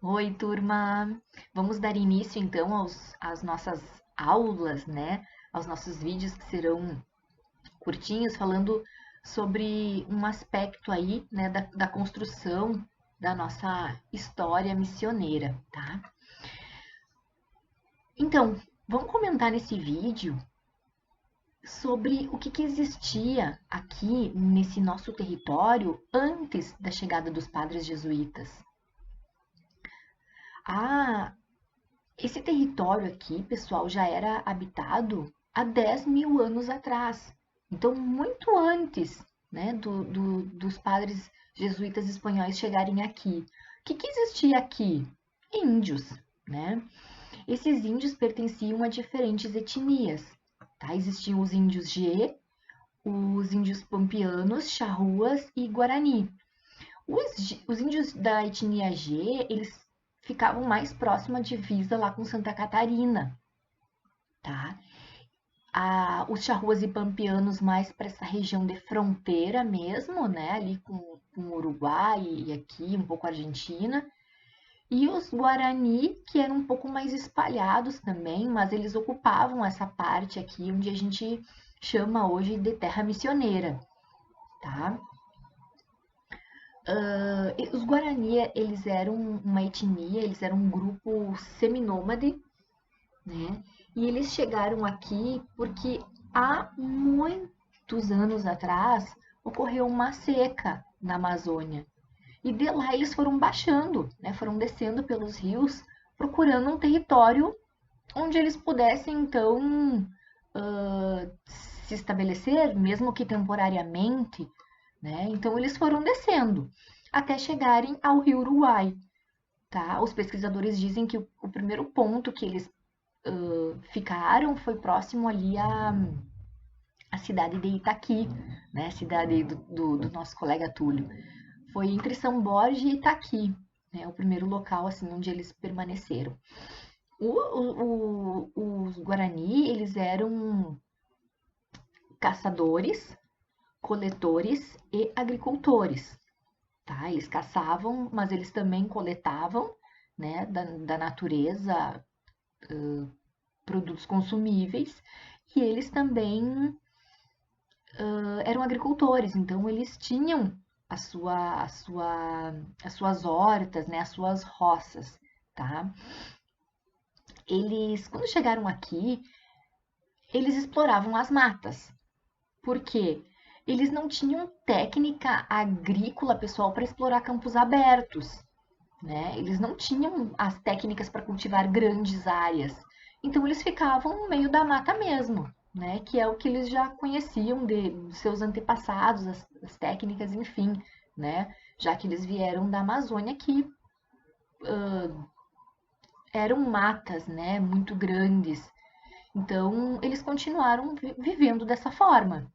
Oi, turma! Vamos dar início então às nossas aulas, né? Aos nossos vídeos que serão curtinhos, falando sobre um aspecto aí, né, da construção da nossa história missioneira, tá? Então, vamos comentar nesse vídeo sobre o que existia aqui nesse nosso território antes da chegada dos padres jesuítas. Ah, esse território aqui, pessoal, já era habitado há 10 mil anos atrás. Então, muito antes, né, dos padres jesuítas espanhóis chegarem aqui. O que existia aqui? Índios, né? Esses índios pertenciam a diferentes etnias, tá? Existiam os índios G, os índios pampianos, charruas e guarani. Os índios da etnia G, eles ficavam mais próximo à divisa lá com Santa Catarina, tá? Os charruas e pampianos mais para essa região de fronteira mesmo, né? Ali com o Uruguai e aqui um pouco Argentina. E os Guarani, que eram um pouco mais espalhados também, mas eles ocupavam essa parte aqui onde a gente chama hoje de terra missioneira, tá? Os Guarani, eles eram uma etnia, eles eram um grupo seminômade, né? E eles chegaram aqui porque há muitos anos atrás ocorreu uma seca na Amazônia. E de lá eles foram baixando, né? Foram descendo pelos rios, procurando um território onde eles pudessem, então, se estabelecer, mesmo que temporariamente, né? Então eles foram descendo até chegarem ao rio Uruguai, tá? Os pesquisadores dizem que o primeiro ponto que eles ficaram foi próximo ali à cidade de Itaqui, né? Cidade do nosso colega Túlio. Foi entre São Borja e Itaqui, né? O primeiro local assim onde eles permaneceram. Os Guarani, eles eram caçadores, coletores e agricultores, tá? Eles caçavam, mas eles também coletavam, né, da natureza, produtos consumíveis, e eles também eram agricultores, então eles tinham as suas hortas, né, as suas roças, tá? Eles, quando chegaram aqui, eles exploravam as matas. Por quê? Eles não tinham técnica agrícola, pessoal, para explorar campos abertos, né? Eles não tinham as técnicas para cultivar grandes áreas. Então eles ficavam no meio da mata mesmo, né? Que é o que eles já conheciam de seus antepassados, as técnicas, enfim, né? Já que eles vieram da Amazônia, que eram matas, né? Muito grandes. Então eles continuaram vivendo dessa forma,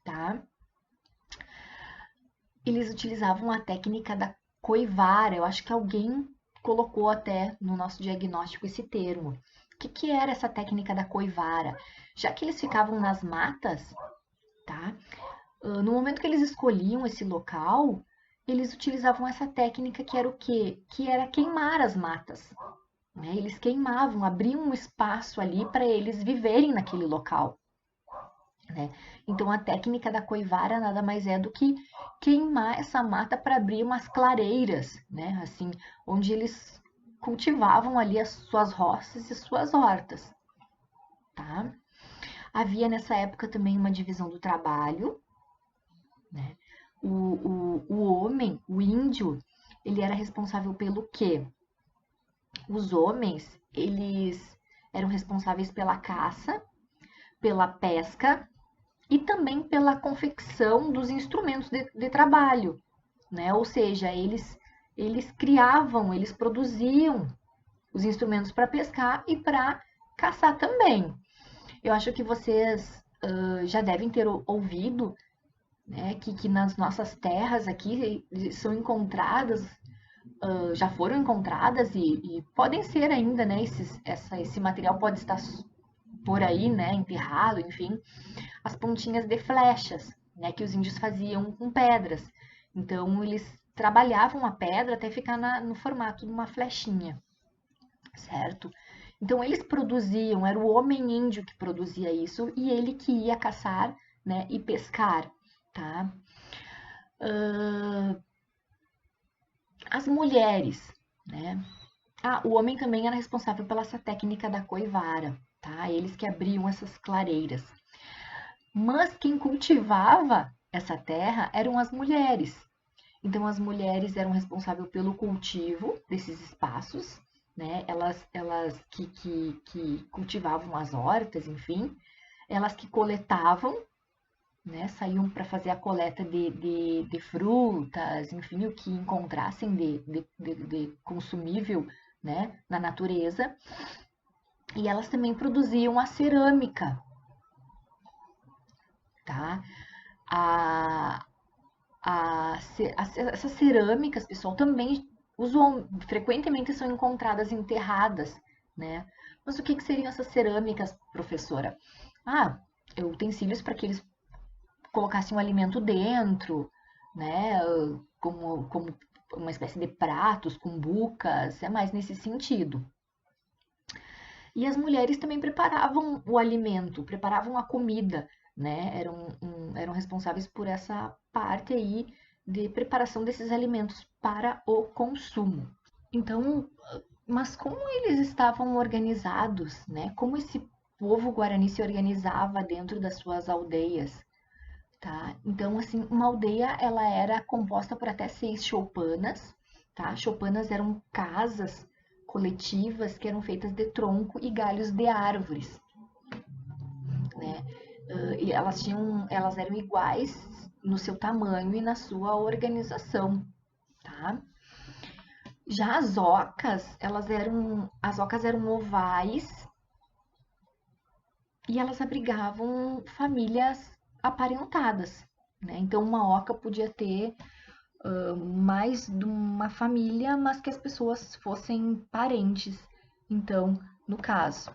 tá? Eles utilizavam a técnica da coivara. Eu acho que alguém colocou até no nosso diagnóstico esse termo. O que era essa técnica da coivara? Já que eles ficavam nas matas, tá? No momento que eles escolhiam esse local, eles utilizavam essa técnica que era o quê? Que era queimar as matas. Né? Eles queimavam, abriam um espaço ali para eles viverem naquele local. Né? Então a técnica da coivara nada mais é do que queimar essa mata para abrir umas clareiras, né? Assim, onde eles cultivavam ali as suas roças e suas hortas, tá? Havia nessa época também uma divisão do trabalho, né? O homem, o índio, ele era responsável pelo quê? Os homens, eles eram responsáveis pela caça, pela pesca e também pela confecção dos instrumentos de trabalho, né? Ou seja, eles criavam, eles produziam os instrumentos para pescar e para caçar também. Eu acho que vocês já devem ter ouvido, né, que nas nossas terras aqui são encontradas, já foram encontradas e podem ser ainda, né? Esse material pode estar por aí, né, enterrado, enfim, as pontinhas de flechas, né, que os índios faziam com pedras. Então, eles trabalhavam a pedra até ficar no formato de uma flechinha, certo? Então eles produziam, era o homem índio que produzia isso e ele que ia caçar, né, e pescar, tá? As mulheres, né? Ah, o homem também era responsável pela essa técnica da coivara, tá? Eles que abriam essas clareiras. Mas quem cultivava essa terra eram as mulheres. Então, as mulheres eram responsáveis pelo cultivo desses espaços, né? Elas que cultivavam as hortas, enfim, elas que coletavam, né? Saíam para fazer a coleta de frutas, enfim, o que encontrassem de consumível, né? Na natureza. E elas também produziam a cerâmica, tá? A, essas cerâmicas, pessoal, também frequentemente são encontradas enterradas, né? Mas o que seriam essas cerâmicas, professora? Ah, utensílios para que eles colocassem um alimento dentro, né? Como uma espécie de pratos, cumbucas, é mais nesse sentido. E as mulheres também preparavam o alimento, preparavam a comida, né? Eram responsáveis por essa parte aí de preparação desses alimentos para o consumo. Então, mas como eles estavam organizados, né? Como esse povo guarani se organizava dentro das suas aldeias, tá? Então, assim, uma aldeia ela era composta por até 6 choupanas, tá? Choupanas eram casas coletivas que eram feitas de tronco e galhos de árvores, né? E elas eram iguais no seu tamanho e na sua organização, tá? Já as ocas eram ovais e elas abrigavam famílias aparentadas, né? Então, uma oca podia ter mais de uma família, mas que as pessoas fossem parentes. Então, no caso,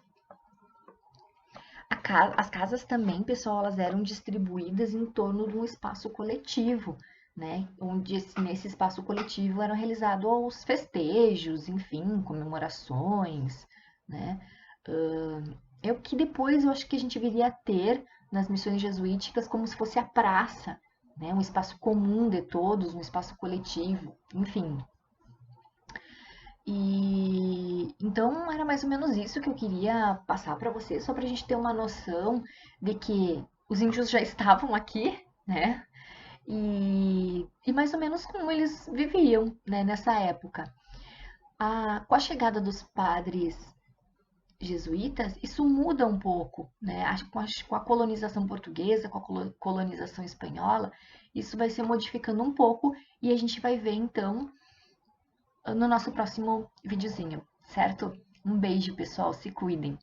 as casas também, pessoal, elas eram distribuídas em torno de um espaço coletivo, né? Onde nesse espaço coletivo eram realizados os festejos, enfim, comemorações, né? É o que depois eu acho que a gente viria a ter nas missões jesuíticas como se fosse a praça, né? Um espaço comum de todos, um espaço coletivo, enfim. E então era mais ou menos isso que eu queria passar para vocês, só para a gente ter uma noção de que os índios já estavam aqui, né? E mais ou menos como eles viviam, né, nessa época. Com a chegada dos padres jesuítas, isso muda um pouco, né? Acho que com a colonização portuguesa, com a colonização espanhola, isso vai se modificando um pouco e a gente vai ver então no nosso próximo videozinho, certo? Um beijo, pessoal, se cuidem.